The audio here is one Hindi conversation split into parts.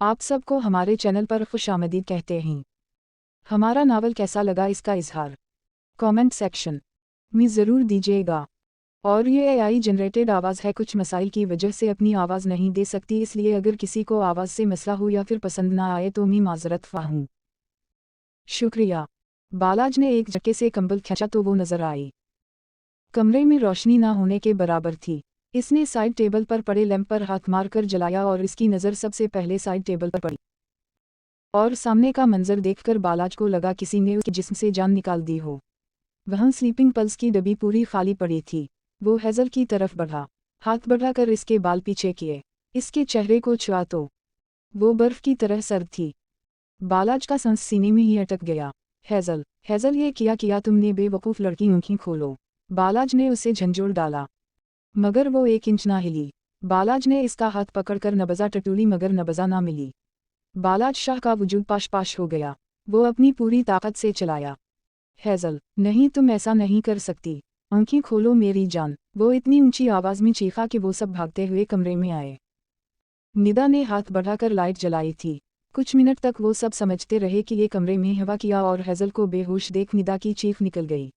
आप सबको हमारे चैनल पर खुशामदीद कहते हैं। हमारा नावल कैसा लगा इसका इजहार कमेंट सेक्शन में ज़रूर दीजिएगा। और ये एआई जनरेटेड आवाज़ है, कुछ मसाइल की वजह से अपनी आवाज़ नहीं दे सकती, इसलिए अगर किसी को आवाज़ से मसला हो या फिर पसंद ना आए तो मैं माजरत ख्वाह हूँ। शुक्रिया। बालाज ने एक झटके से कंबल खींचा तो वो नजर आई। कमरे में रोशनी ना होने के बराबर थी। इसने साइड टेबल पर पड़े लैंप पर हाथ मारकर जलाया और इसकी नज़र सबसे पहले साइड टेबल पर पड़ी। और सामने का मंजर देखकर बालाज को लगा किसी ने उसके जिस्म से जान निकाल दी हो। वहाँ स्लीपिंग पल्स की डब्बी पूरी खाली पड़ी थी। वो हैज़ल की तरफ बढ़ा, हाथ बढ़ाकर इसके बाल पीछे किए। इसके चेहरे को छुआ तो वो बर्फ की तरह सर्द थी। बालाज का सांस सीने में ही अटक गया। हैज़ल, हैज़ल, ये किया तुमने, बेवकूफ़ लड़की, आँखें खोलो। बालाज ने उसे झंझोड़ डाला, मगर वो 1 इंच ना हिली। बालाज ने इसका हाथ पकड़कर नबज़ा टटोली, मगर नबज़ा ना मिली। बालाज शाह का वजूद पाश पाश हो गया। वो अपनी पूरी ताकत से चलाया। हैज़ल, नहीं, तुम ऐसा नहीं कर सकती। आँखें खोलो मेरी जान। वो इतनी ऊंची आवाज़ में चीखा कि वो सब भागते हुए कमरे में आए। निदा ने हाथ बढ़ाकर लाइट जलाई थी। कुछ मिनट तक वो सब समझते रहे कि ये कमरे में हवा किया, और हैज़ल को बेहोश देख निदा की चीख निकल गई।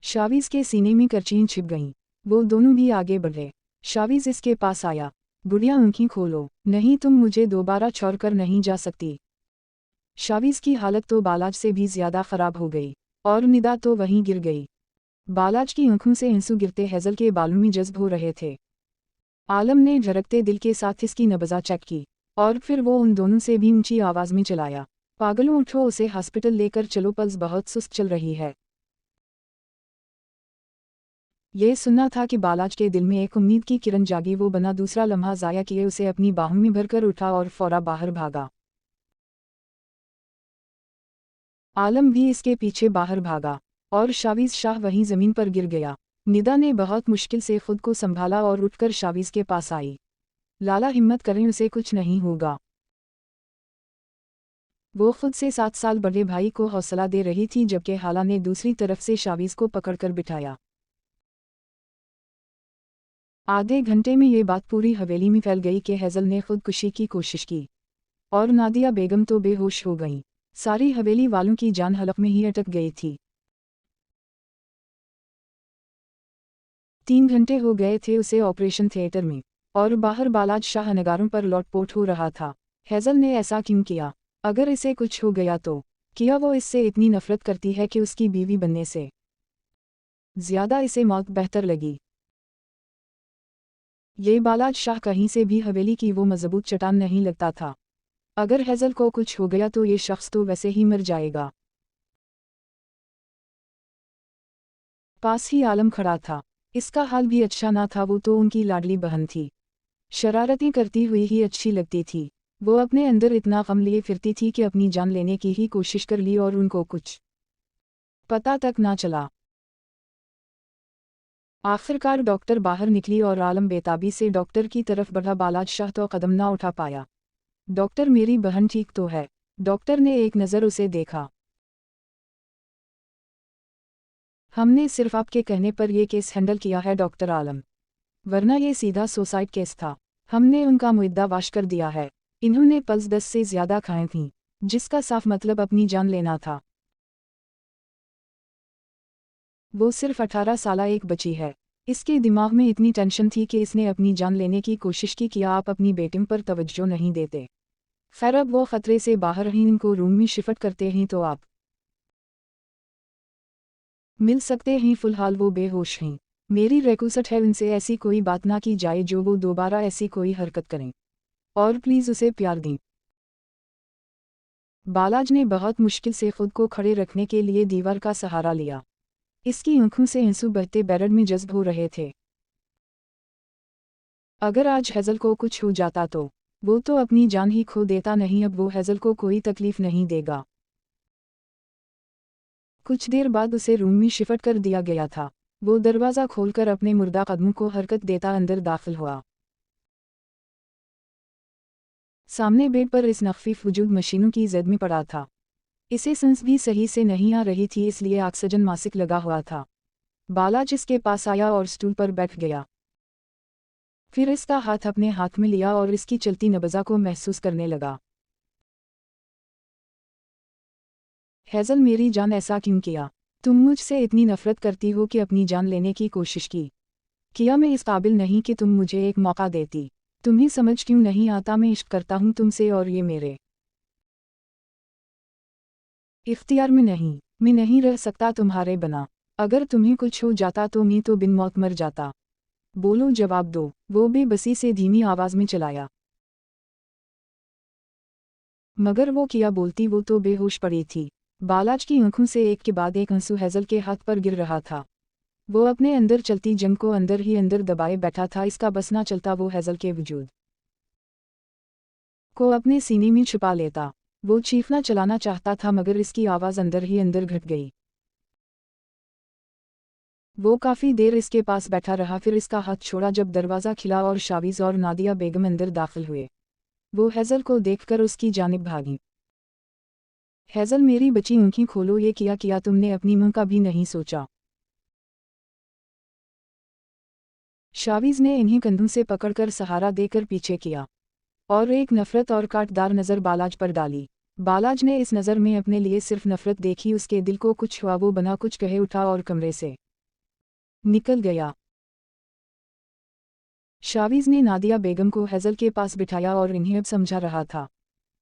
शावीज़ के सीने में करचीन छिप गईं। वो दोनों भी आगे बढ़े। शावीज़ इसके पास आया। बुढ़िया, आँखें खोलो, नहीं तुम मुझे दोबारा छोड़कर नहीं जा सकती। शावीज़ की हालत तो बालाज से भी ज़्यादा ख़राब हो गई, और निदा तो वहीं गिर गई। बालाज की आंखों से आंसू गिरते हैज़ल के बालों में जज्ब हो रहे थे। आलम ने झरकते दिल के साथ इसकी नब्ज़ चेक की, और फिर वो उन दोनों से भी ऊंची आवाज़ में चलाया, पागलों उठो, उसे हॉस्पिटल लेकर चलो, पल्स बहुत सुस्त चल रही है। ये सुनना था कि बालाज के दिल में एक उम्मीद की किरण जागी। वो बना दूसरा लम्हा ज़ाया किए उसे अपनी बाहों में भरकर उठा और फौरा बाहर भागा। आलम भी इसके पीछे बाहर भागा, और शावीज़ शाह वहीं ज़मीन पर गिर गया। निदा ने बहुत मुश्किल से खुद को संभाला और उठकर शावीज़ के पास आई। लाला, हिम्मत करें, उसे कुछ नहीं होगा। वो खुद से 7 साल बड़े भाई को हौसला दे रही थी, जबकि हाला ने दूसरी तरफ से शावीज़ को पकड़कर बिठाया। आधे घंटे में ये बात पूरी हवेली में फैल गई कि हैज़ल ने खुदकुशी की कोशिश की, और नादिया बेगम तो बेहोश हो गईं। सारी हवेली वालों की जान हलक में ही अटक गई थी। 3 घंटे हो गए थे उसे ऑपरेशन थिएटर में, और बाहर बालाज शाह नगारों पर लौटपोट हो रहा था। हैज़ल ने ऐसा क्यों किया? अगर इसे कुछ हो गया तो? क्या वो इससे इतनी नफरत करती है कि उसकी बीवी बनने से ज़्यादा इसे मौत बेहतर लगी? ये बालाज शाह कहीं से भी हवेली की वो मजबूत चट्टान नहीं लगता था। अगर हैज़ल को कुछ हो गया तो ये शख्स तो वैसे ही मर जाएगा। पास ही आलम खड़ा था। इसका हाल भी अच्छा ना था, वो तो उनकी लाडली बहन थी। शरारतें करती हुई ही अच्छी लगती थी। वो अपने अंदर इतना गम लिए फिरती थी कि अपनी जान लेने की ही कोशिश कर ली, और उनको कुछ पता तक ना चला। आखिरकार डॉक्टर बाहर निकली और आलम बेताबी से डॉक्टर की तरफ बढ़ा। बालाज शाह तो कदम ना उठा पाया। डॉक्टर, मेरी बहन ठीक तो है? डॉक्टर ने एक नज़र उसे देखा। हमने सिर्फ आपके कहने पर यह केस हैंडल किया है डॉक्टर आलम, वरना ये सीधा सुसाइड केस था। हमने उनका मुद्दा वाश कर दिया है। इन्होंने पल्स 10 से ज़्यादा खाए थीं, जिसका साफ मतलब अपनी जान लेना था। वो सिर्फ 18 साला एक बच्ची है। इसके दिमाग में इतनी टेंशन थी कि इसने अपनी जान लेने की कोशिश की। क्या आप अपनी बेटिम पर तवज्जो नहीं देते? खैर, अब वो ख़तरे से बाहर हैं, इनको रूम में शिफ्ट करते हैं तो आप मिल सकते हैं। फ़िलहाल वो बेहोश हैं। मेरी रिक्वेस्ट है उनसे ऐसी कोई बात ना की जाए जो वो दोबारा ऐसी कोई हरकत करें, और प्लीज़ उसे प्यार दें। बालाज ने बहुत मुश्किल से खुद को खड़े रखने के लिए दीवार का सहारा लिया। इसकी आंखों से आंसू बहते बैरड में जज्ब हो रहे थे। अगर आज हैज़ल को कुछ हो जाता तो वो तो अपनी जान ही खो देता। नहीं, अब वो हैज़ल को कोई तकलीफ नहीं देगा। कुछ देर बाद उसे रूम में शिफ्ट कर दिया गया था। वो दरवाज़ा खोलकर अपने मुर्दा कदमों को हरकत देता अंदर दाखिल हुआ। सामने बेड पर इस नखफीफ वजूद मशीनों की जद में पड़ा था। इसे सांस भी सही से नहीं आ रही थी, इसलिए ऑक्सीजन मास्क लगा हुआ था। बालाज इसके पास आया और स्टूल पर बैठ गया। फिर इसका हाथ अपने हाथ में लिया और इसकी चलती नब्ज़ा को महसूस करने लगा। हैज़ल मेरी जान ऐसा क्यों किया? तुम मुझसे इतनी नफ़रत करती हो कि अपनी जान लेने की कोशिश की। किया मैं इस काबिल नहीं कि तुम मुझे एक मौका देती। तुम्हें समझ क्यों नहीं आता मैं इश्क करता हूँ तुमसे और ये मेरे इख्तियार में नहीं। मैं नहीं रह सकता तुम्हारे बिना। अगर तुम्हें कुछ हो जाता तो मैं तो बिन मौत मर जाता। बोलो जवाब दो। वो बेबसी से धीमी आवाज़ में चलाया। मगर वो किया बोलती वो तो बेहोश पड़ी थी। बालाज की आंखों से एक के बाद एक आंसू हैज़ल के हाथ पर गिर रहा था। वो अपने अंदर चलती जंग को अंदर ही अंदर दबाए बैठा था। इसका बस ना चलता वो हैज़ल के वजूद को अपने सीने में छुपा लेता। वो चीखना चलाना चाहता था मगर इसकी आवाज़ अंदर ही अंदर घट गई। वो काफ़ी देर इसके पास बैठा रहा फिर इसका हाथ छोड़ा जब दरवाज़ा खिला और शावीज़ और नादिया बेगम अंदर दाखिल हुए। वो हैज़ल को देखकर उसकी जानिब भागी। हैज़ल मेरी बची आंखें खोलो ये किया तुमने अपनी मां का भी नहीं सोचा। शावीज़ ने इन्हें कंधों से पकड़कर सहारा देकर पीछे किया और एक नफ़रत और काटदार नज़र बालाज पर डाली। बालाज ने इस नज़र में अपने लिए सिर्फ नफ़रत देखी। उसके दिल को कुछ हुआ वो बना कुछ कहे उठा और कमरे से निकल गया। शावीज़ ने नादिया बेगम को हैज़ल के पास बिठाया और इन्हें अब समझा रहा था।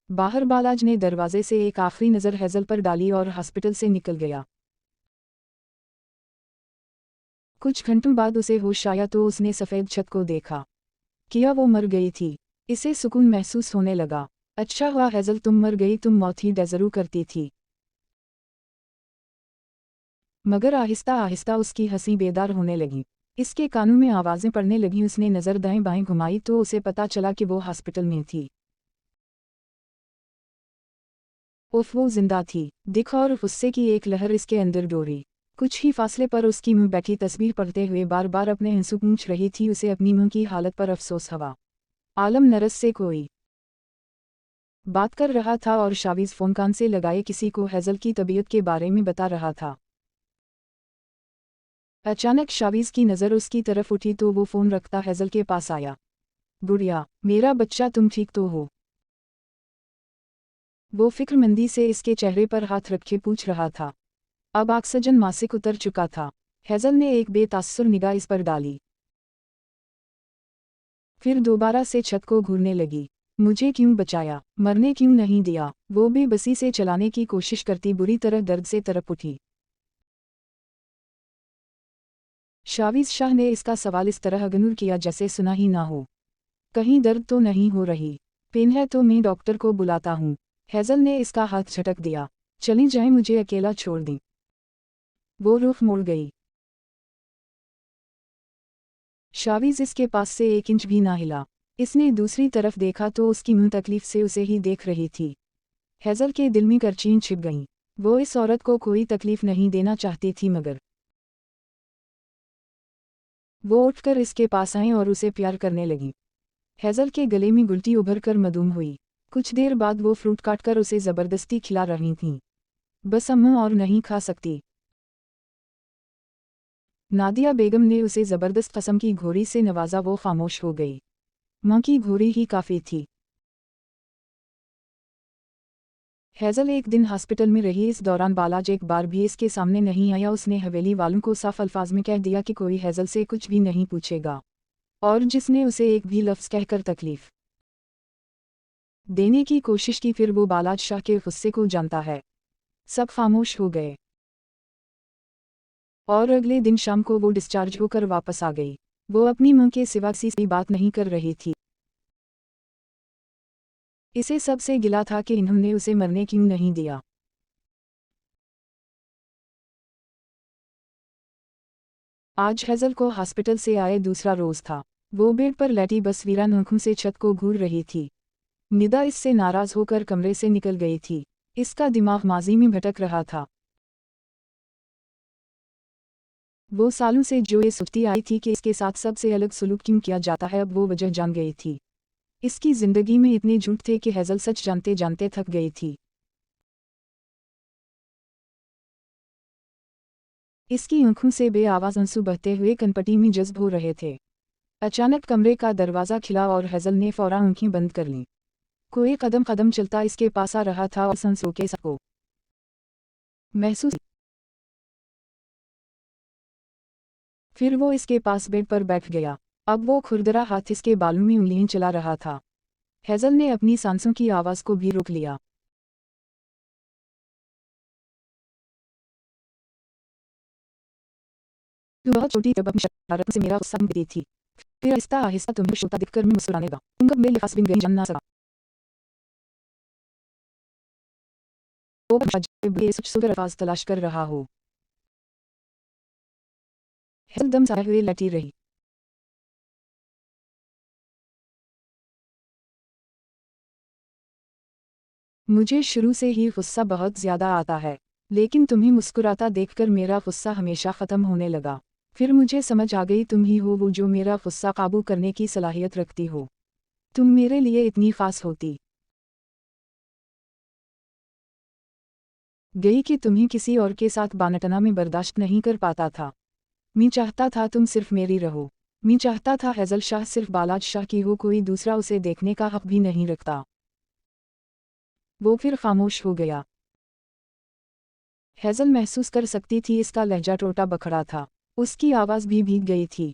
बाहर बालाज ने दरवाजे से एक आखिरी नज़र हैज़ल पर डाली और हॉस्पिटल से निकल गया। कुछ घंटों बाद उसे होश आया तो उसने सफ़ेद छत को देखा। किया वो मर गई थी। इसे सुकून महसूस होने लगा। अच्छा हुआ हैज़ल तुम मर गई तुम मौत ही डेज़रू करती थी। मगर आहिस्ता आहिस्ता उसकी हंसी बेदार होने लगी। इसके कानों में आवाज़ें पड़ने लगीं। उसने नज़र दाएं बाएं घुमाई तो उसे पता चला कि वो हॉस्पिटल में थी। उफ वो जिंदा थी। दिख और गुस्से की एक लहर इसके अंदर डोरी। कुछ ही फासले पर उसकी मुंह बैठी तस्वीर पढ़ते हुए बार बार अपने आंसू पूंछ रही थी। उसे अपनी मुंह की हालत पर अफसोस हुआ। आलम नरस से कोई बात कर रहा था और शावीज़ फ़ोन कान से लगाए किसी को हैज़ल की तबीयत के बारे में बता रहा था। अचानक शावीज़ की नज़र उसकी तरफ उठी तो वो फ़ोन रखता हैज़ल के पास आया। गुड़िया मेरा बच्चा तुम ठीक तो हो? वो फिक्रमंदी से इसके चेहरे पर हाथ रखे पूछ रहा था। अब ऑक्सीजन मासिक उतर चुका था। हैज़ल ने एक बेतासुर निगाह इस पर डाली। फिर दोबारा से छत को घूरने लगी। मुझे क्यों बचाया? मरने क्यों नहीं दिया? वो बेबसी से चलाने की कोशिश करती बुरी तरह दर्द से तड़प उठी। शावीज़ शाह ने इसका सवाल इस तरह इग्नोर किया जैसे सुना ही ना हो। कहीं दर्द तो नहीं हो रही? पेन है तो मैं डॉक्टर को बुलाता हूँ। हैज़ल ने इसका हाथ झटक दिया। चली जाए मुझे अकेला छोड़ दी। वो रुख मोड़ गई। शावीज़ इसके पास से एक इंच भी ना हिला। इसने दूसरी तरफ देखा तो उसकी मुंह तकलीफ से उसे ही देख रही थी। हैज़ल के दिल में करचीन छिप गईं। वो इस औरत को कोई तकलीफ नहीं देना चाहती थी मगर वो उठकर इसके पास आई और उसे प्यार करने लगी। हैज़ल के गले में गुलटी उभर कर मधुम हुई। कुछ देर बाद वो फ्रूट काटकर उसे ज़बरदस्ती खिला रही थीं। बस अम्मा और नहीं खा सकती। नादिया बेगम ने उसे ज़बरदस्त कसम की घोरी से नवाजा वो खामोश हो गई। माँ की घोरी ही काफ़ी थी। हैज़ल एक दिन हॉस्पिटल में रही। इस दौरान बालाज एक बार भी इसके सामने नहीं आया। उसने हवेली वालों को साफ अल्फाज में कह दिया कि कोई हैज़ल से कुछ भी नहीं पूछेगा और जिसने उसे एक भी लफ्ज़ कहकर तकलीफ देने की कोशिश की फिर वो बालाज शाह के गुस्से को जानता है। सब खामोश हो गए और अगले दिन शाम को वो डिस्चार्ज होकर वापस आ गई। वो अपनी मां के सिवा किसी से बात नहीं कर रही थी। इसे सबसे गिला था कि इन्होंने उसे मरने क्यों नहीं दिया। आज हैज़ल को हॉस्पिटल से आए दूसरा रोज़ था। वो बेड पर लेटी बस वीरान आंखों से छत को घूर रही थी। निदा इससे नाराज़ होकर कमरे से निकल गई थी। इसका दिमाग माजी में भटक रहा था। वो सालों से जो ये सोचती आई थी कि इसके साथ सबसे अलग सलूक क्यों किया जाता है अब वो वजह जान गई थी। इसकी ज़िंदगी में इतने झूठ थे कि हैज़ल सच जानते जानते थक गई थी। इसकी आंखों से बेआवाज़ आंसू बहते हुए कनपटी में जज्ब हो रहे थे। अचानक कमरे का दरवाज़ा खिला और हेज़ल ने फ़ौरन आँखें बंद कर लीं। कोई कदम कदम चलता इसके पास आ रहा था और सांसों के सबको महसूस। फिर वो इसके पास बेड पर बैठ गया। अब वो खुरदरा हाथ इसके बालों में उंगलियां चला रहा था। हेज़ल ने अपनी सांसों की आवाज़ को भी रोक लिया। तू बहुत छोटी जब अपनी शरारत से मेरा गुस्सा दी थी। फिर आहिस्ता आहिस्ता तुम्हें छोटा दिखकर मैं मुस्कुराने लगा। तुम कब मेरे लिबास बिन गई जान ना सका। वो सुगर अल्फाज तलाश कर रहा हो। हेज़ल दम साए हुए लेटी रही। मुझे शुरू से ही गुस्सा बहुत ज़्यादा आता है, लेकिन तुम्हें मुस्कुराता देखकर मेरा गुस्सा हमेशा ख़त्म होने लगा। फिर मुझे समझ आ गई तुम ही हो वो जो मेरा गुस्सा काबू करने की सलाहियत रखती हो। तुम मेरे लिए इतनी ख़ास होती गई कि तुम्हें किसी और के साथ बानटना में बर्दाश्त नहीं कर पाता था। मैं चाहता था तुम सिर्फ मेरी रहो। मैं चाहता था हेज़ल शाह सिर्फ बालाज शाह की हो, कोई दूसरा उसे देखने का हक भी नहीं रखता। वो फिर खामोश हो गया। हेज़ल महसूस कर सकती थी इसका लहजा टोटा बखड़ा था। उसकी आवाज़ भी भीग गई थी।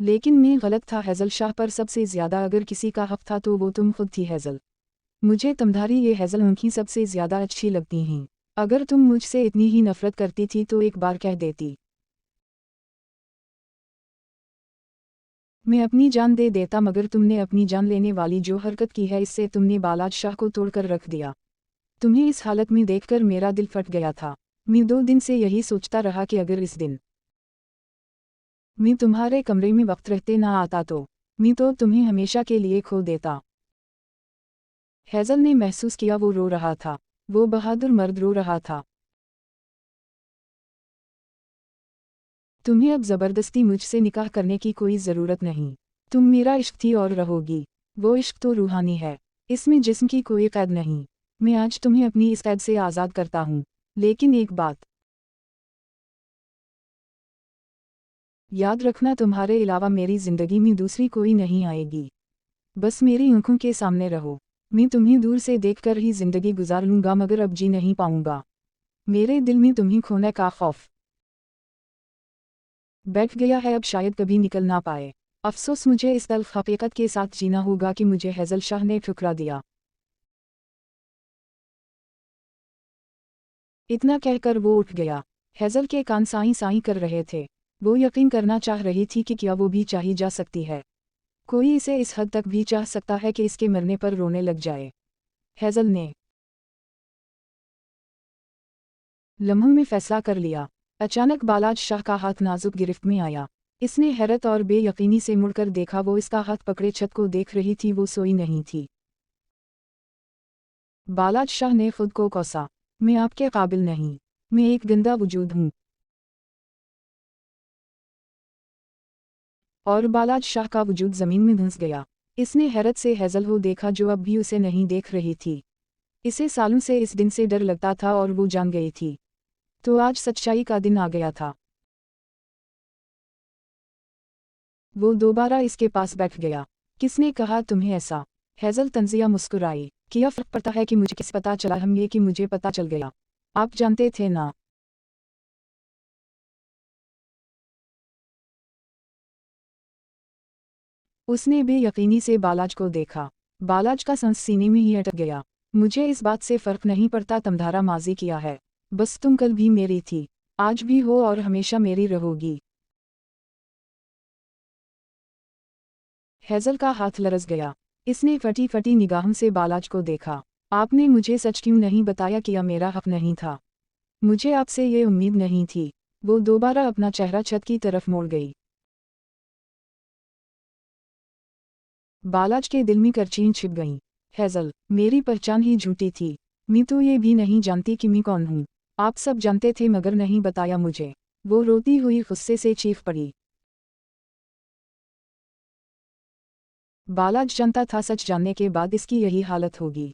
लेकिन मैं गलत था। हेज़ल शाह पर सबसे ज़्यादा अगर किसी का हक था तो वो तुम खुद थी हेज़ल। मुझे तुम्हारी ये हेज़ल आँखें सबसे ज़्यादा अच्छी लगती हैं। अगर तुम मुझसे इतनी ही नफ़रत करती थी तो एक बार कह देती। मैं अपनी जान दे देता, मगर तुमने अपनी जान लेने वाली जो हरकत की है इससे तुमने बालाज शाह को तोड़कर रख दिया। तुम्हें इस हालत में देखकर मेरा दिल फट गया था। मैं 2 दिन से यही सोचता रहा कि अगर इस दिन मैं तुम्हारे कमरे में वक्त रहते ना आता तो मैं तो तुम्हें हमेशा के लिए खो देता। हेज़ल ने महसूस किया वो रो रहा था। वो बहादुर मर्द रो रहा था। तुम्हें अब ज़बरदस्ती मुझसे निकाह करने की कोई ज़रूरत नहीं। तुम मेरा इश्क थी और रहोगी। वो इश्क तो रूहानी है। इसमें जिस्म की कोई कैद नहीं। मैं आज तुम्हें अपनी इस कैद से आज़ाद करता हूँ। लेकिन एक बात याद रखना, तुम्हारे अलावा मेरी ज़िंदगी में दूसरी कोई नहीं आएगी। बस मेरी आँखों के सामने रहो। मैं तुम्हें दूर से देखकर ही ज़िंदगी गुजार लूँगा, मगर अब जी नहीं पाऊँगा। मेरे दिल में तुम्हें खोने का खौफ बैठ गया है, अब शायद कभी निकल ना पाए। अफसोस, मुझे इस तल्ख़ हकीकत के साथ जीना होगा कि मुझे हेज़ल शाह ने ठुकरा दिया। इतना कहकर वो उठ गया। हेज़ल के कान साई साई कर रहे थे। वो यकीन करना चाह रही थी कि क्या वो भी चाही जा सकती है। कोई इसे इस हद तक भी चाह सकता है कि इसके मरने पर रोने लग जाए। हेज़ल ने लम्हों में फैसला कर लिया। अचानक बालाज शाह का हाथ नाजुक गिरफ्त में आया। इसने हैरत और बेयकीनी से मुड़कर देखा। वो इसका हाथ पकड़े छत को देख रही थी। वो सोई नहीं थी। बालाज शाह ने खुद को कोसा। मैं आपके काबिल नहीं। मैं एक गंदा वजूद हूँ। और बालाज शाह का वजूद ज़मीन में धंस गया। इसने हैरत से हेज़ल को देखा जो अब भी उसे नहीं देख रही थी। इसे सालों से इस दिन से डर लगता था और वो जान गई थी। तो आज सच्चाई का दिन आ गया था। वो दोबारा इसके पास बैठ गया। किसने कहा तुम्हें ऐसा? हेज़ल तंजिया मुस्कुराई। क्या फ़र्क पड़ता है कि मुझे किस पता चला, हम ये कि मुझे पता चल गया। आप जानते थे ना। उसने बेयकीनी से बालाज को देखा। बालाज का सांस सीने में ही अटक गया। मुझे इस बात से फ़र्क नहीं पड़ता तुम्हारा माजी किया है। बस तुम कल भी मेरी थी, आज भी हो और हमेशा मेरी रहोगी। हेज़ल का हाथ लरज़ गया। इसने फटी फटी निगाहों से बालाज को देखा। आपने मुझे सच क्यों नहीं बताया कि यह मेरा हक नहीं था? मुझे आपसे ये उम्मीद नहीं थी। वो दोबारा अपना चेहरा छत की तरफ मोड़ गई। बालाज के दिल में करचीन छिप गईं। हेज़ल, मेरी पहचान ही झूठी थी। मैं तो ये भी नहीं जानती कि मैं कौन हूँ। आप सब जानते थे मगर नहीं बताया मुझे। वो रोती हुई गुस्से से चीख पड़ी। बालाज जानता था सच जानने के बाद इसकी यही हालत होगी।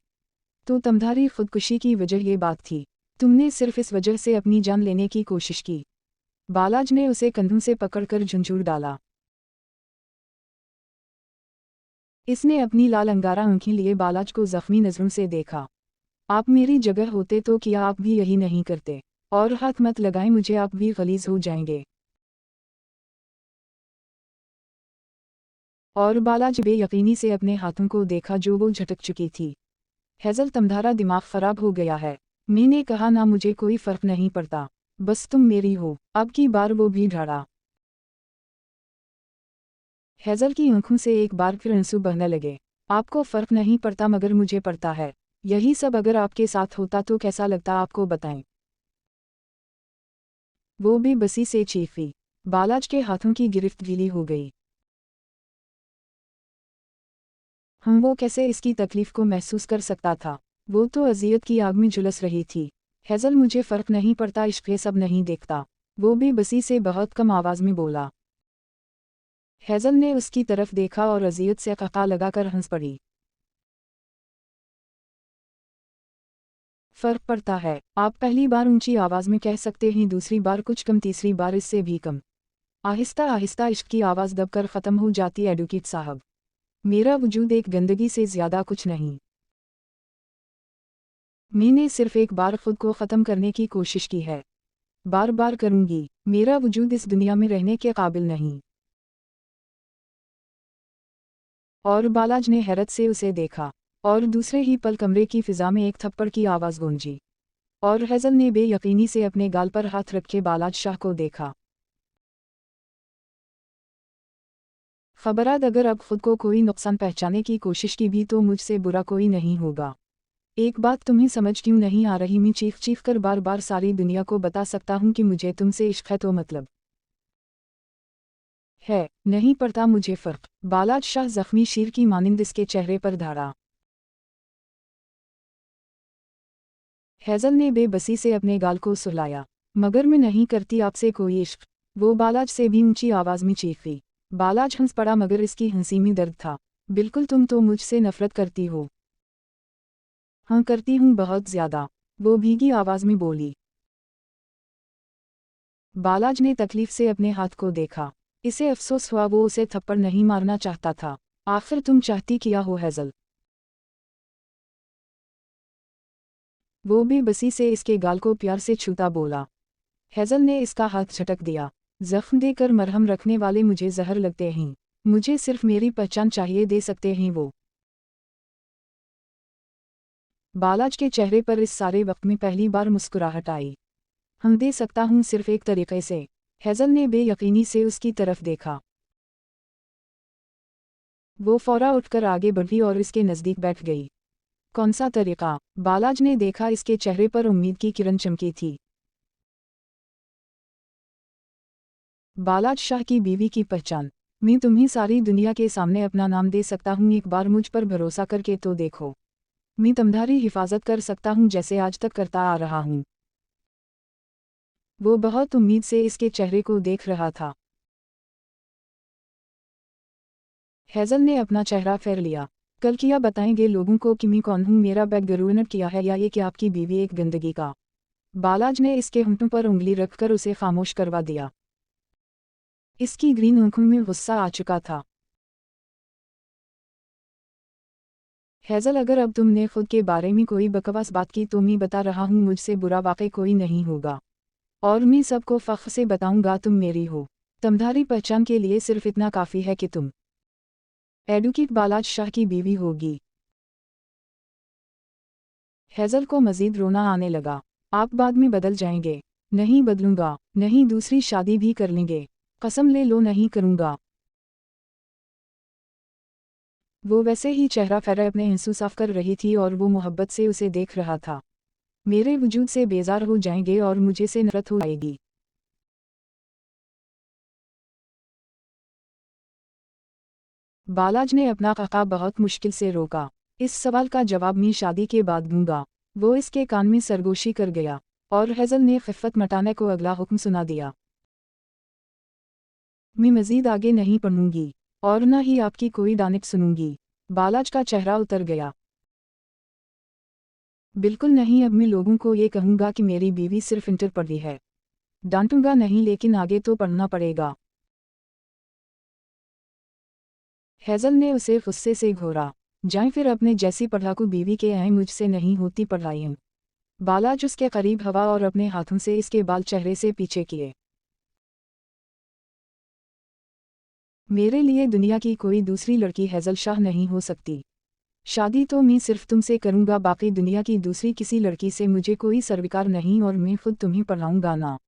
तो तुम्हारी खुदकुशी की वजह ये बात थी। तुमने सिर्फ इस वजह से अपनी जान लेने की कोशिश की। बालाज ने उसे कंधों से पकड़कर झुंझुर डाला। इसने अपनी लाल अंगारा आंखें लिए बालाज को जख्मी नजरों से देखा। आप मेरी जगह होते तो क्या आप भी यही नहीं करते? और हाथ मत लगाएं मुझे, आप भी गलीज हो जाएंगे। और बालाज बेयकीनी से अपने हाथों को देखा जो वो झटक चुकी थी। हेजल, तुम्हारा दिमाग खराब हो गया है। मैंने कहा ना, मुझे कोई फर्क नहीं पड़ता, बस तुम मेरी हो। अब की बार वो भी ढाड़ा। हेजल की आंखों से एक बार फिर आंसू बहने लगे। आपको फर्क नहीं पड़ता मगर मुझे पड़ता है। यही सब अगर आपके साथ होता तो कैसा लगता आपको बताएं। वो भी बसी से चीखी। बालाज के हाथों की गिरफ्त गीली हो गई। वो कैसे इसकी तकलीफ को महसूस कर सकता था? वो तो अजियत की आग में झुलस रही थी। हेजल, मुझे फर्क नहीं पड़ता, इश्क ये सब नहीं देखता। वो भी बसी से बहुत कम आवाज में बोला। हेजल ने उसकी तरफ देखा और अजियत से क़क़ा लगाकर हंस पड़ी। फर्क पड़ता है। आप पहली बार ऊंची आवाज में कह सकते हैं, दूसरी बार कुछ कम, तीसरी बार इससे भी कम। आहिस्ता आहिस्ता इश्क की आवाज़ दबकर ख़त्म हो जाती। एडवोकेट साहब, मेरा वजूद एक गंदगी से ज़्यादा कुछ नहीं। मैंने सिर्फ एक बार खुद को ख़त्म करने की कोशिश की है। बार बार करूंगी। मेरा वजूद इस दुनिया में रहने के काबिल नहीं। और बालाज ने हैरत से उसे देखा। और दूसरे ही पल कमरे की फिजा में एक थप्पड़ की आवाज़ गूंजी। और हेजल ने बेयकीनी से अपने गाल पर हाथ रखे बालाज शाह को देखा। खबराद, अगर अब खुद को कोई नुकसान पहचाने की कोशिश की भी तो मुझसे बुरा कोई नहीं होगा। एक बात तुम्हें समझ क्यों नहीं आ रही? मैं चीख चीख कर बार बार सारी दुनिया को बता सकता हूँ कि मुझे तुमसे इश्क है, तो मतलब है नहीं पड़ता मुझे फर्क। बालाज शाह जख्मी शीर की मानिंद इसके चेहरे पर धारा। हेजल ने बेबसी से अपने गाल को सुलाया। मगर मैं नहीं करती आपसे कोई इश्क। वो बालाज से भी ऊंची आवाज में चीखी। बालाज हंस पड़ा मगर इसकी हंसी में दर्द था। बिल्कुल, तुम तो मुझसे नफरत करती हो। हाँ, करती हूँ, बहुत ज्यादा, वो भीगी आवाज में बोली। बालाज ने तकलीफ से अपने हाथ को देखा। इसे अफसोस हुआ वो उसे थप्पड़ नहीं मारना चाहता था। आखिर तुम चाहती क्या हो हेजल? वो भी बसी से इसके गाल को प्यार से छूता बोला। हेजल ने इसका हाथ झटक दिया। जख्म देकर मरहम रखने वाले मुझे जहर लगते हैं। मुझे सिर्फ मेरी पहचान चाहिए, दे सकते हैं वो? बालाज के चेहरे पर इस सारे वक्त में पहली बार मुस्कुराहट आई। हम दे सकता हूँ, सिर्फ एक तरीके से। हेजल ने बेयकीनी से उसकी तरफ देखा। वो फौरा उठकर आगे बढ़ी और इसके नज़दीक बैठ गई। कौन सा तरीका? बालाज ने देखा, इसके चेहरे पर उम्मीद की किरण चमकी थी। बालाज शाह की बीवी की पहचान। मैं तुम्हें सारी दुनिया के सामने अपना नाम दे सकता हूँ, एक बार मुझ पर भरोसा करके तो देखो। मैं तुम्हारी हिफाजत कर सकता हूँ जैसे आज तक करता आ रहा हूँ। वो बहुत उम्मीद से इसके चेहरे को देख रहा था। हेजल ने अपना चेहरा फेर लिया। कल किया बताएंगे लोगों को कि मैं कौन हूँ? मेरा बैकग्राउंड किया है, या ये कि आपकी बीवी एक गंदगी का? बालाज ने इसके होंठों पर उंगली रखकर उसे खामोश करवा दिया। इसकी ग्रीन आंखों में गुस्सा आ चुका था। हेजल, अगर अब तुमने खुद के बारे में कोई बकवास बात की तो मैं बता रहा हूँ, मुझसे बुरा वाकई कोई नहीं होगा। और मैं सबको फख्र से बताऊंगा तुम मेरी हो। तुम्हारी पहचान के लिए सिर्फ इतना काफ़ी है कि तुम एडवोकेट बालाज शाह की बीवी होगी। हेजल को मजीद रोना आने लगा। आप बाद में बदल जाएंगे। नहीं बदलूंगा, नहीं, दूसरी शादी भी कर लेंगे। कसम ले लो, नहीं करूंगा। वो वैसे ही चेहरा फेरा अपने आंसू साफ कर रही थी और वो मोहब्बत से उसे देख रहा था। मेरे वजूद से बेजार हो जाएंगे और मुझे से नफरत हो जाएगी। बालाज ने अपना क़क़ा बहुत मुश्किल से रोका। इस सवाल का जवाब मैं शादी के बाद दूंगा। वो इसके कान में सरगोशी कर गया। और हेजल ने खिफ़्फ़त मटाने को अगला हुक्म सुना दिया। मैं मज़ीद आगे नहीं पढ़ूंगी और न ही आपकी कोई दानिश सुनूंगी। बालाज का चेहरा उतर गया। बिल्कुल नहीं, अब मैं लोगों को ये कहूँगा कि मेरी बीवी सिर्फ इंटर पढ़ी है। डांटूंगा नहीं, लेकिन आगे तो पढ़ना पड़ेगा। हेज़ल ने उसे गुस्से से घूरा। जाएं फिर, अपने जैसी पढ़ाकू बीवी के आए, मुझसे नहीं होती पढ़ाई। बालाज उसके करीब हवा और अपने हाथों से इसके बाल चेहरे से पीछे किए। मेरे लिए दुनिया की कोई दूसरी लड़की हेज़ल शाह नहीं हो सकती। शादी तो मैं सिर्फ तुमसे करूंगा, बाकी दुनिया की दूसरी किसी लड़की से मुझे कोई सरविकार नहीं, और मैं खुद तुम्हें पढ़ाऊंगा ना।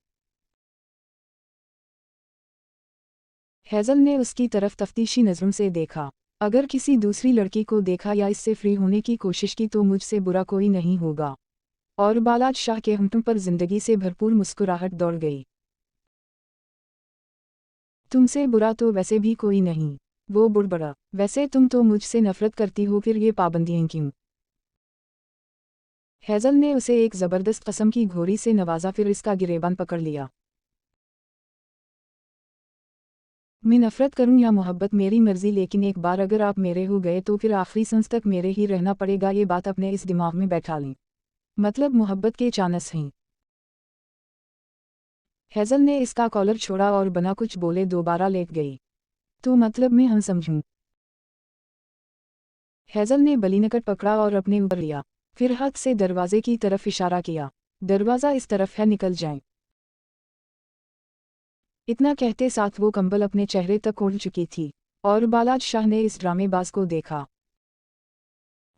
हेज़ल ने उसकी तरफ तफ्तीशी नज़रों से देखा। अगर किसी दूसरी लड़की को देखा या इससे फ्री होने की कोशिश की तो मुझसे बुरा कोई नहीं होगा। और बालाज शाह के होंठों पर जिंदगी से भरपूर मुस्कुराहट दौड़ गई। तुमसे बुरा तो वैसे भी कोई नहीं, वो बुड़बड़ा। वैसे तुम तो मुझसे नफरत करती हो, फिर ये पाबंदियां क्यों? हेज़ल ने उसे एक ज़बरदस्त कसम की घोरी से नवाजा, फिर इसका गिरेबान पकड़ लिया। मैं नफरत करूं या मोहब्बत मेरी मर्जी, लेकिन एक बार अगर आप मेरे हो गए तो फिर आखिरी सांस तक मेरे ही रहना पड़ेगा। ये बात अपने इस दिमाग में बैठा लें। मतलब मोहब्बत के चांस हैं। हेज़ल ने इसका कॉलर छोड़ा और बिना कुछ बोले दोबारा लेट गई। तो मतलब मैं हम समझूं? हेज़ल ने बलीनकट पकड़ा और अपने ऊपर लिया, फिर हाथ से दरवाजे की तरफ इशारा किया। दरवाज़ा इस तरफ है, निकल जाएं। इतना कहते साथ वो कंबल अपने चेहरे तक ओढ़ चुकी थी। और बालाज शाह ने इस ड्रामेबाज को देखा।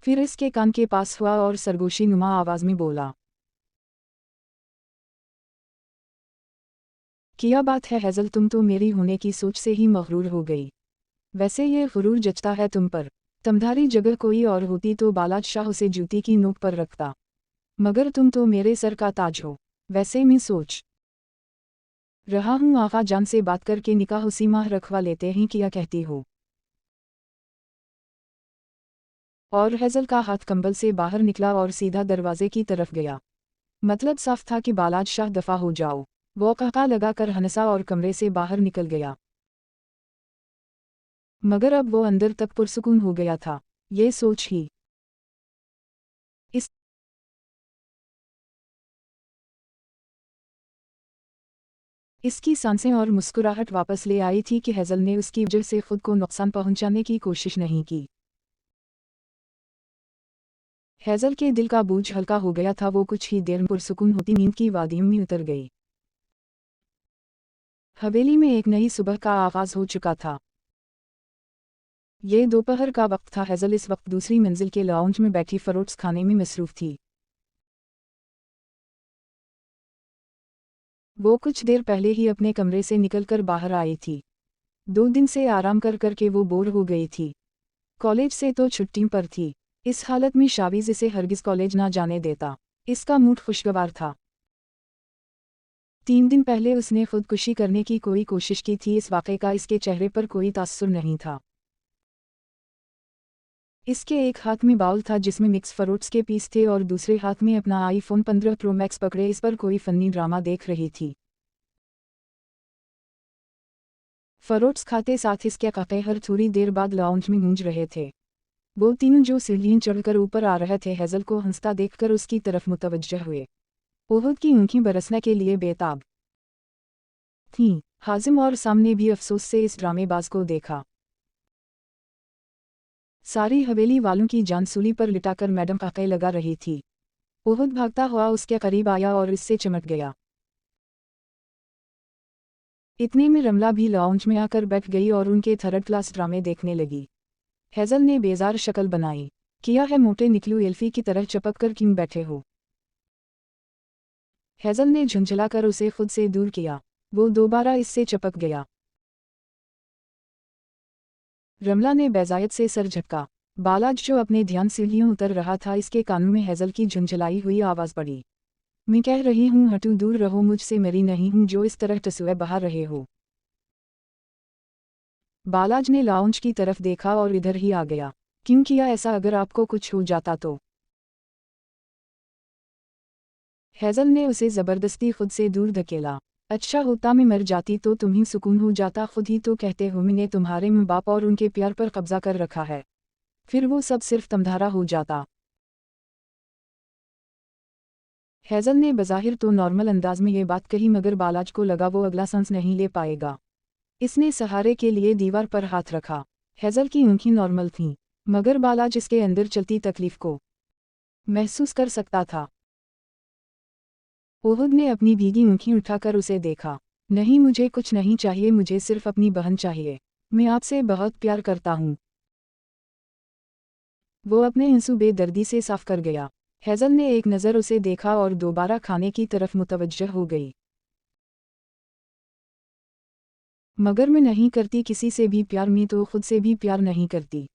फिर इसके कान के पास हुआ और सरगोशी नुमा आवाज में बोला, क्या बात है हेज़ल, तुम तो मेरी होने की सोच से ही मगरूर हो गई। वैसे ये गुरूर जचता है तुम पर। तुम्हारी जगह कोई और होती तो बालाज शाह उसे जूती की नोक पर रखता। मगर तुम तो मेरे सर का ताज हो। वैसे मैं सोच रहा हूँ आका जान से बात करके निकाह उसी माह रखवा लेते हैं, क्या कहती हो? और हेज़ल का हाथ कंबल से बाहर निकला और सीधा दरवाजे की तरफ गया। मतलब साफ था कि बालाज शाह दफा हो जाओ। वो कहका लगाकर हंसा और कमरे से बाहर निकल गया। मगर अब वो अंदर तक पुरसुकून हो गया था। ये सोच ही इस इसकी सांसें और मुस्कुराहट वापस ले आई थी कि हेज़ल ने उसकी वजह से खुद को नुकसान पहुंचाने की कोशिश नहीं की। हेज़ल के दिल का बोझ हल्का हो गया था। वो कुछ ही देर में पुरसुकून होती नींद की वादियों में उतर गई। हवेली में एक नई सुबह का आगाज हो चुका था। ये दोपहर का वक्त था। हेज़ल इस वक्त दूसरी मंजिल के लाउंज में बैठी फरोट्स खाने में मसरूफ थी। वो कुछ देर पहले ही अपने कमरे से निकलकर बाहर आई थी। 2 दिन से आराम कर करके वो बोर हो गई थी। कॉलेज से तो छुट्टी पर थी। इस हालत में शावीज इसे हरगिज कॉलेज ना जाने देता। इसका मूड खुशगवार था। 3 दिन पहले उसने खुदकुशी करने की कोई कोशिश की थी। इस वाक़े का इसके चेहरे पर कोई तासुर नहीं था। इसके एक हाथ में बाउल था जिसमें मिक्स फ्रूट्स के पीस थे और दूसरे हाथ में अपना आईफोन 15 प्रो मैक्स पकड़े इस पर कोई फनी ड्रामा देख रही थी। फ्रूट्स खाते साथ इसके काके हर थोड़ी देर बाद लाउंज में गूंज रहे थे। वो तीनों जो सीढ़ियां चढ़कर ऊपर आ रहे थे हेज़ल को हंसता देखकर उसकी तरफ मुतवज्जह हुए। ओहद की ऊँखी बरसने के लिए बेताब थीं। हाजिम और सामने भी अफसोस से इस ड्रामेबाज को देखा। सारी हवेली वालों की जानसूली पर लिटाकर मैडम काके लगा रही थी। ओहद भागता हुआ उसके करीब आया और इससे चिमट गया। इतने में रमला भी लाउंज में आकर बैठ गई और उनके थर्ड क्लास ड्रामे देखने लगी। हेज़ल ने बेजार शक्ल बनाई। किया है मोटे निकलू एल्फी की तरह चपक कर क्यों बैठे हो? हेज़ल ने झुंझलाकर उसे खुद से दूर किया। वो दोबारा इससे चपक गया। रमला ने बेजायत से सर झटका। बालाज जो अपने ध्यान सीढ़ियों उतर रहा था, इसके कानों में हेज़ल की झुंझलाई हुई आवाज़ पड़ी। मैं कह रही हूँ हटू, दूर रहो मुझसे, मेरी नहीं हूँ जो इस तरह टसुए बहा रहे हो। बालाज ने लाउंज की तरफ देखा और इधर ही आ गया। क्यों किया ऐसा? अगर आपको कुछ हो जाता तो? हेज़ल ने उसे ज़बरदस्ती खुद से दूर धकेला। अच्छा होता मैं मर जाती तो तुम्हें सुकून हो जाता। खुद ही तो कहते हो मैंने तुम्हारे माँ बाप और उनके प्यार पर कब्जा कर रखा है। फिर वो सब सिर्फ तमधारा हो जाता। हेज़ल ने बज़ाहिर तो नॉर्मल अंदाज में ये बात कही, मगर बालाज को लगा वो अगला सांस नहीं ले पाएगा। इसने सहारे के लिए दीवार पर हाथ रखा। हेज़ल की आंखें नॉर्मल थीं, मगर बालाज इसके अंदर चलती तकलीफ को महसूस कर सकता था। ओहद ने अपनी भीगी आंखें उठाकर उसे देखा। नहीं, मुझे कुछ नहीं चाहिए, मुझे सिर्फ अपनी बहन चाहिए। मैं आपसे बहुत प्यार करता हूँ। वो अपने आंसू बेदर्दी से साफ कर गया। हेज़ल ने एक नज़र उसे देखा और दोबारा खाने की तरफ मुतवज्जह हो गई। मगर मैं नहीं करती किसी से भी प्यार, मैं तो खुद से भी प्यार नहीं करती।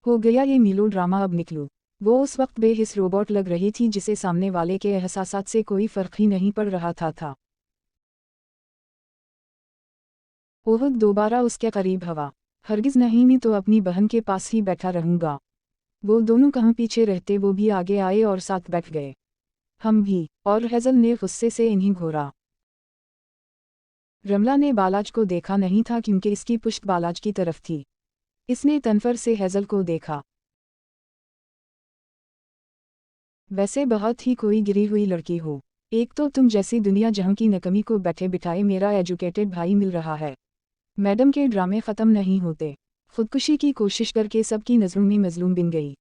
हो गया ये मीलो ड्रामा, अब निकलो। वो उस वक्त बेहिस रोबोट लग रही थी जिसे सामने वाले के एहसासात से कोई फ़र्क ही नहीं पड़ रहा था। ओहद दोबारा उसके करीब हवा। हरगिज़ नहीं, मैं तो अपनी बहन के पास ही बैठा रहूँगा। वो दोनों कहाँ पीछे रहते, वो भी आगे आए और साथ बैठ गए। हम भी। और हेज़ल ने गुस्से से इन्हें घूरा। रमला ने बालाज को देखा नहीं था क्योंकि इसकी पुश्त बालाज की तरफ थी। इसने तनफर से हेज़ल को देखा। वैसे बहुत ही कोई गिरी हुई लड़की हो। एक तो तुम जैसी दुनिया जहाँ की नकमी को बैठे बिठाए मेरा एजुकेटेड भाई मिल रहा है। मैडम के ड्रामे ख़त्म नहीं होते। खुदकुशी की कोशिश करके सबकी नज़रों में मजलूम बन गई।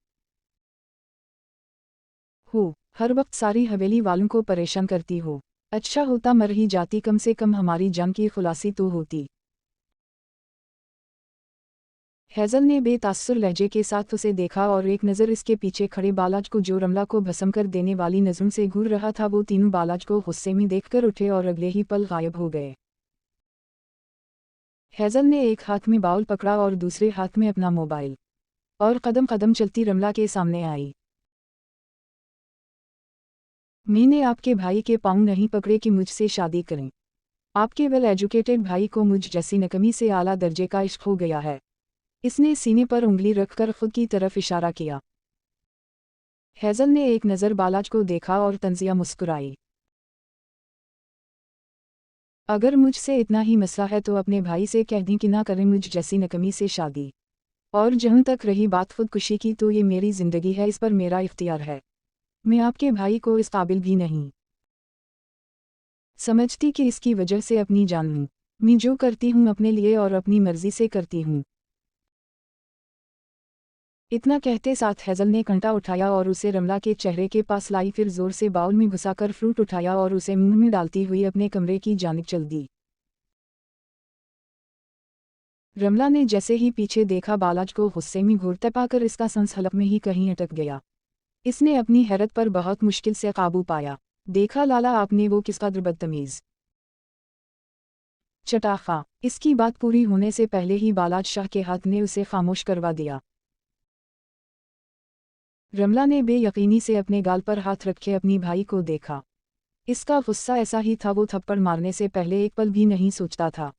हो, हर वक्त सारी हवेली वालों को परेशान करती हो। अच्छा होता मर ही जाती, कम से कम हमारी जान की खुलासी तो होती। हेज़ल ने बेतासुर लहजे के साथ उसे देखा और एक नज़र इसके पीछे खड़े बालाज को, जो रमला को भस्म कर देने वाली नज़रों से घूर रहा था। वो तीनों बालाज को गुस्से में देखकर उठे और अगले ही पल गायब हो गए। हेज़ल ने एक हाथ में बाउल पकड़ा और दूसरे हाथ में अपना मोबाइल, और कदम कदम चलती रमला के सामने आई। मैंने आपके भाई के पाँव नहीं पकड़े कि मुझसे शादी करें। आपके वेल एजुकेटेड भाई को मुझ जैसी नकमी से आला दर्जे का इश्क हो गया है। इसने सीने पर उंगली रखकर खुद की तरफ इशारा किया। हेज़ल ने एक नज़र बालाज को देखा और तंजिया मुस्कुराई। अगर मुझसे इतना ही मसला है तो अपने भाई से कह दें कि ना करें मुझ जैसी नकमी से शादी। और जहाँ तक रही बात खुदकुशी की, तो ये मेरी ज़िंदगी है, इस पर मेरा इख्तियार है। मैं आपके भाई को इस काबिल भी नहीं समझती कि इसकी वजह से अपनी जान लूँ। मैं जो करती हूँ अपने लिए और अपनी मर्जी से करती हूँ। इतना कहते साथ हेज़ल ने कंटा उठाया और उसे रमला के चेहरे के पास लाई, फिर जोर से बाउल में घुसाकर फ्रूट उठाया और उसे मुंह में डालती हुई अपने कमरे की जानिब चल दी। रमला ने जैसे ही पीछे देखा, बालाज को गुस्से में घूरते पाकर इसका सांस हलक में ही कहीं अटक गया। इसने अपनी हैरत पर बहुत मुश्किल से काबू पाया। देखा लाला आपने, वो किस कदर बदतमीज़ चटाखा। इसकी बात पूरी होने से पहले ही बालाज शाह के हाथ ने उसे खामोश करवा दिया। रमला ने बेयकीनी से अपने गाल पर हाथ रखे अपनी भाई को देखा। इसका गुस्सा ऐसा ही था, वो थप्पड़ मारने से पहले एक पल भी नहीं सोचता था।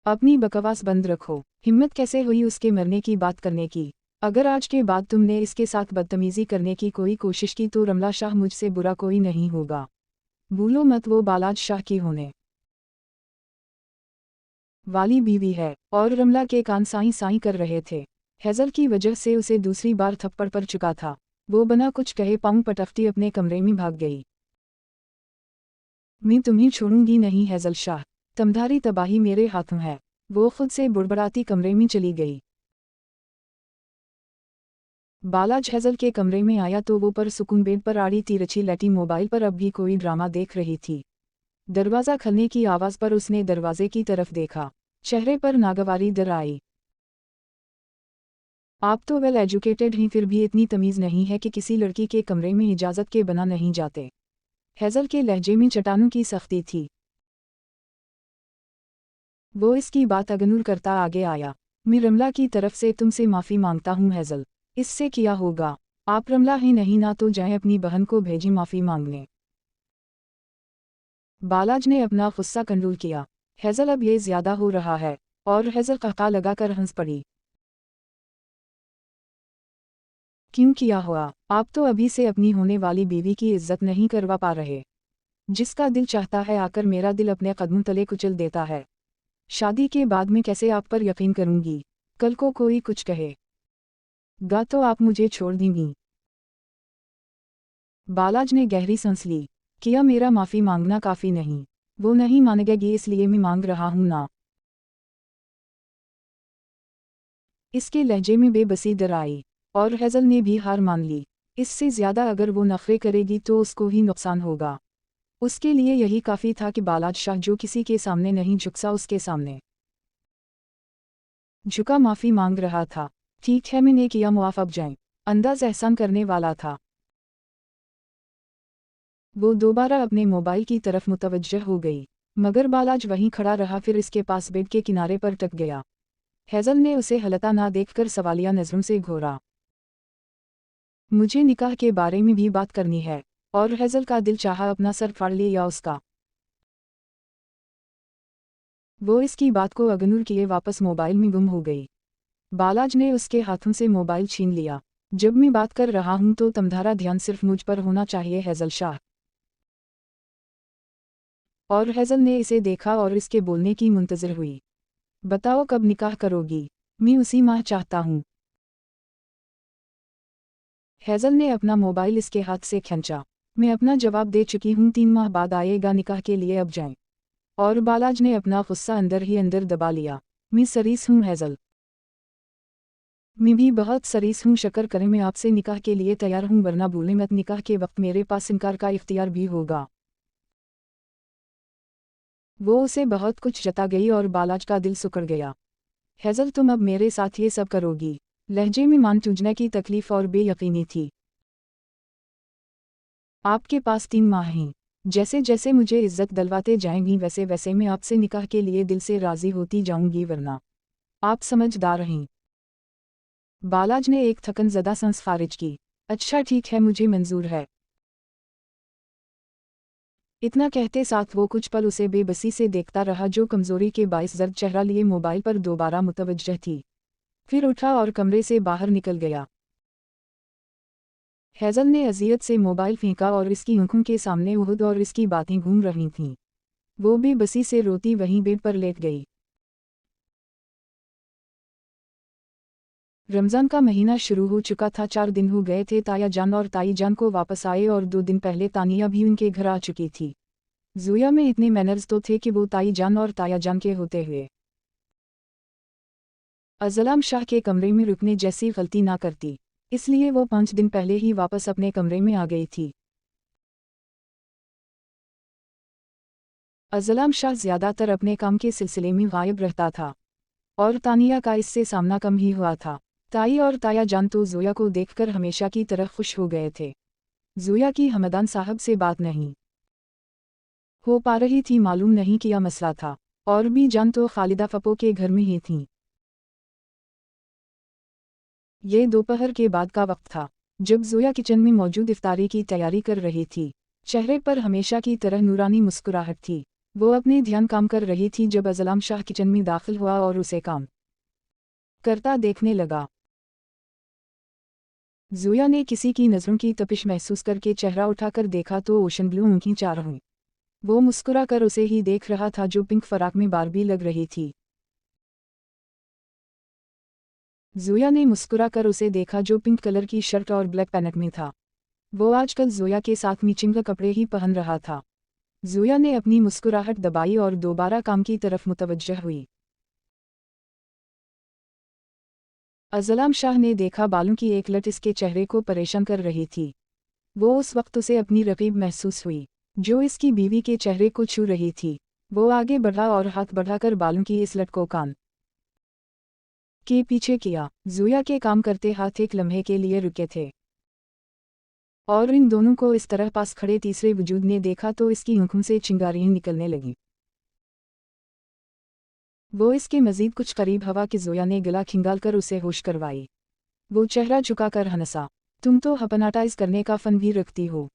अपनी बकवास बंद रखो। हिम्मत कैसे हुई उसके मरने की बात करने की? अगर आज के बाद तुमने इसके साथ बदतमीजी करने की कोई कोशिश की तो रमला शाह मुझसे बुरा कोई नहीं होगा। भूलो मत, वो बालाज शाह की होने वाली बीवी है। और रमला के कान साई साई कर रहे थे। हेज़ल की वजह से उसे दूसरी बार थप्पड़ पड़ चुका था। वो बिना कुछ कहे पाँव पटकती अपने कमरे में भाग गई। मैं तुम्हें छोड़ूंगी नहीं हेज़ल शाह, तुम्हारी तबाही मेरे हाथों है। वो खुद से बुड़बड़ाती कमरे में चली गई। बालाज हेज़ल के कमरे में आया तो वो पर सुकून बेड पर आड़ी तिरछी लेटी मोबाइल पर अब भी कोई ड्रामा देख रही थी। दरवाज़ा खुलने की आवाज़ पर उसने दरवाजे की तरफ देखा। चेहरे पर नागवारी दर आई। आप तो वेल एजुकेटेड हैं, फिर भी इतनी तमीज़ नहीं है कि किसी लड़की के कमरे में इजाज़त के बिना नहीं जाते। हेज़ल के लहजे में चट्टानों की सख्ती थी। वो इसकी बात अगनूर करता आगे आया। मैं रमला की तरफ से तुमसे माफ़ी मांगता हूँ हेज़ल। इससे क्या होगा? आप रमला ही नहीं ना तो जाएं अपनी बहन को भेजें माफ़ी मांगने। बालाज ने अपना गुस्सा कंट्रोल किया। हेज़ल अब ये ज़्यादा हो रहा है। और हेज़ल कहका लगाकर हंस पड़ी। क्यों किया हुआ? आप तो अभी से अपनी होने वाली बीवी की इज्जत नहीं करवा पा रहे। जिसका दिल चाहता है आकर मेरा दिल अपने कदमों तले कुचल देता है। शादी के बाद मैं कैसे आप पर यकीन करूंगी? कल को कोई कुछ कहे गा तो आप मुझे छोड़ देंगी। बालाज ने गहरी सांस ली। किया मेरा माफ़ी मांगना काफ़ी नहीं। वो नहीं मानेगी इसलिए मैं मांग रहा हूँ ना। इसके लहजे में बेबसी डर आई और हेज़ल ने भी हार मान ली। इससे ज़्यादा अगर वो नखरे करेगी तो उसको ही नुकसान होगा। उसके लिए यही काफ़ी था कि बालाज शाह जो किसी के सामने नहीं झुकसा उसके सामने झुका माफ़ी मांग रहा था। ठीक है मैंने किया मुआफ़ अब जाएं। अंदाज एहसान करने वाला था। वो दोबारा अपने मोबाइल की तरफ मुतवज्जह हो गई, मगर बालाज वहीं खड़ा रहा। फिर इसके पास बेड के किनारे पर टक गया। हेज़ल ने उसे हलता ना देखकर सवालिया नज़रों से घूरा। मुझे निकाह के बारे में भी बात करनी है। और हेज़ल का दिल चाहा अपना सर फाड़ लिया उसका। वो इसकी बात को इग्नोर किए वापस मोबाइल में गुम हो गई। बालाज ने उसके हाथों से मोबाइल छीन लिया। जब मैं बात कर रहा हूं तो तुम्हारा ध्यान सिर्फ मुझ पर होना चाहिए हेज़ल शाह। और हेज़ल ने इसे देखा और इसके बोलने की मुंतज़िर हुई। बताओ कब निकाह करोगी? मैं उसी माह चाहता हूँ। हेज़ल ने अपना मोबाइल इसके हाथ से खींचा। मैं अपना जवाब दे चुकी हूँ, 3 माह बाद आएगा निकाह के लिए, अब जाएं। और बालाज ने अपना गुस्सा अंदर ही अंदर दबा लिया। मैं सरीस हूँ हेज़ल। मैं भी बहुत सरीस हूँ, शक्र करें मैं आपसे निकाह के लिए तैयार हूँ, वरना भूलें मत निकाह के वक्त मेरे पास इनकार का इख्तियार भी होगा। वो उसे बहुत कुछ जता गई और बालाज का दिल सुकड़ गया। हेज़ल तुम अब मेरे साथ ये सब करोगी? लहजे में मान टूटने की तकलीफ और बेयकीनी थी। आपके पास 3 माह हैं। जैसे जैसे मुझे इज्जत दिलवाते जाएंगी वैसे वैसे मैं आपसे निकाह के लिए दिल से राज़ी होती जाऊंगी, वरना आप समझदार हैं। बालाज ने एक थकन ज़दा सांस खारिज की। अच्छा ठीक है, मुझे मंजूर है। इतना कहते साथ वो कुछ पल उसे बेबसी से देखता रहा, जो कमज़ोरी के बाइस जर्द चेहरा लिए मोबाइल पर दोबारा मुतवज्जह थी। फिर उठा और कमरे से बाहर निकल गया। हेज़ल ने अज़ियत से मोबाइल फेंका और इसकी आंखों के सामने उहुद और इसकी बातें घूम रही थीं। वो बेबसी से रोती वहीं बेड पर लेट गई। रमज़ान का महीना शुरू हो चुका था। 4 दिन हो गए थे ताया जान और ताई जान को वापस आए और 2 दिन पहले तानिया भी उनके घर आ चुकी थी। ज़ोया में इतने मैनर्स तो थे कि वो ताई जान और ताया जान के होते हुए अज़लाम शाह के कमरे में रुकने जैसी गलती ना करती, इसलिए वो 5 दिन पहले ही वापस अपने कमरे में आ गई थी। अज़लाम शाह ज़्यादातर अपने काम के सिलसिले में गायब रहता था और तानिया का इससे सामना कम ही हुआ था। ताई और ताया जान तो ज़ोया को देखकर हमेशा की तरह खुश हो गए थे। ज़ोया की हमदान साहब से बात नहीं हो पा रही थी, मालूम नहीं क्या मसला था। और भी जान तो खालिदा फपो के घर में ही थीं। ये दोपहर के बाद का वक्त था, जब ज़ोया किचन में मौजूद इफ्तारी की तैयारी कर रही थी। चेहरे पर हमेशा की तरह नूरानी मुस्कुराहट थी। वो अपने ध्यान काम कर रही थी जब अज़लाम शाह किचन में दाखिल हुआ और उसे काम करता देखने लगा। ज़ोया ने किसी की नज़रों की तपिश महसूस करके चेहरा उठाकर देखा तो ओशन ब्लू आंखें चार हुईं। वो मुस्कुरा कर उसे ही देख रहा था जो पिंक फराक में बारबी लग रही थी। ज़ोया ने मुस्कुरा कर उसे देखा जो पिंक कलर की शर्ट और ब्लैक पैंट में था। वो आजकल ज़ोया के साथ मैचिंग कपड़े ही पहन रहा था। ज़ोया ने अपनी मुस्कुराहट दबाई और दोबारा काम की तरफ मुतवज्जह हुई। अज़लाम शाह ने देखा बालों की एक लट इसके चेहरे को परेशान कर रही थी। वो उस वक्त उसे अपनी रकीब महसूस हुई, जो इसकी बीवी के चेहरे को छू रही थी। वो आगे बढ़ा और हाथ बढ़ाकर बालों की इस लट को कान के पीछे किया। ज़ोया के काम करते हाथ एक लम्हे के लिए रुके थे और इन दोनों को इस तरह पास खड़े तीसरे वजूद ने देखा तो इसकी आंखों से चिंगारियां निकलने लगीं। वो इसके मजीद कुछ करीब हवा कि ज़ोया ने गला खिंगालकर उसे होश करवाई। वो चेहरा झुकाकर हंसा। तुम तो हपनाटाइज करने का फन भी रखती हो।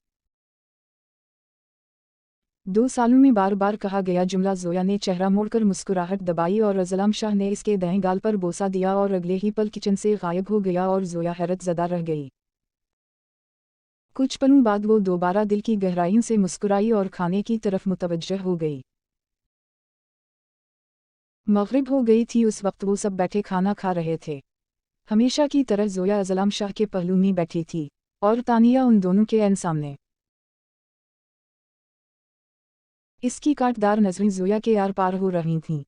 2 सालों में बार बार कहा गया जुमला। ज़ोया ने चेहरा मोड़कर मुस्कुराहट दबाई और अज़लाम शाह ने इसके दाएं गाल पर बोसा दिया और अगले ही पल किचन से गायब हो गया और ज़ोया हैरत ज़दा रह गई। कुछ पलों बाद वो दोबारा दिल की गहराइयों से मुस्कुराई और खाने की तरफ मुतवज्जह हो गई। मग़रिब हो गई थी। उस वक्त वो सब बैठे खाना खा रहे थे। हमेशा की तरह ज़ोया अज़लाम शाह के पहलू में बैठी थी। और तानिया उन दोनों के ऐन सामने। इसकी काटदार नजरें जोया के आर पार हो रही थीं।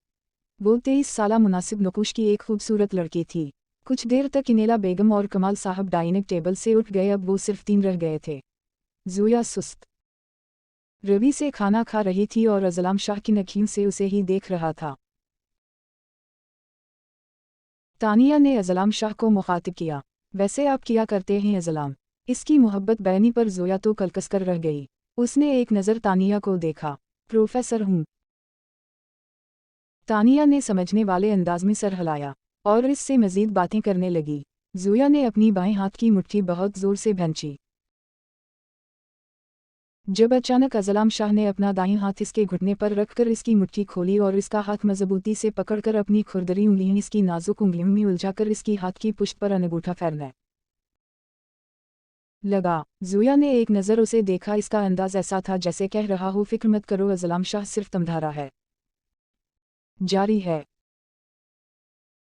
वो 23 साला मुनासिब नकुश की एक खूबसूरत लड़की थी। कुछ देर तक इनेला बेगम और कमाल साहब डाइनिंग टेबल से उठ गए, अब वो सिर्फ 3 रह गए थे। जोया सुस्त रवि से खाना खा रही थी और अजलाम शाह की नखीन से उसे ही देख रहा था। तानिया ने अजलाम शाह को मुखातिब किया, वैसे आप क्या करते हैं अजलाम? इसकी मोहब्बत बैनी पर जोया तो कलकस कर रह गई। उसने एक नज़र तानिया को देखा। प्रोफेसर हूँ। तानिया ने समझने वाले अंदाज में सर हिलाया और इससे मजीद बातें करने लगी। जोया ने अपनी बाएं हाथ की मुट्ठी बहुत जोर से भंची। जब अचानक अजलाम शाह ने अपना दाईं हाथ इसके घुटने पर रखकर इसकी मुट्ठी खोली और इसका हाथ मजबूती से पकड़कर अपनी खुरदरी उंगलियां इसकी नाजुक उंगलियों में उलझाकर इसकी हाथ की पुष्ट पर अंगूठा फेरने लगा। जोया ने एक नज़र उसे देखा, इसका अंदाज ऐसा था जैसे कह रहा हो, फिक्र मत करो, अजलाम शाह सिर्फ तमधारा है, जारी है।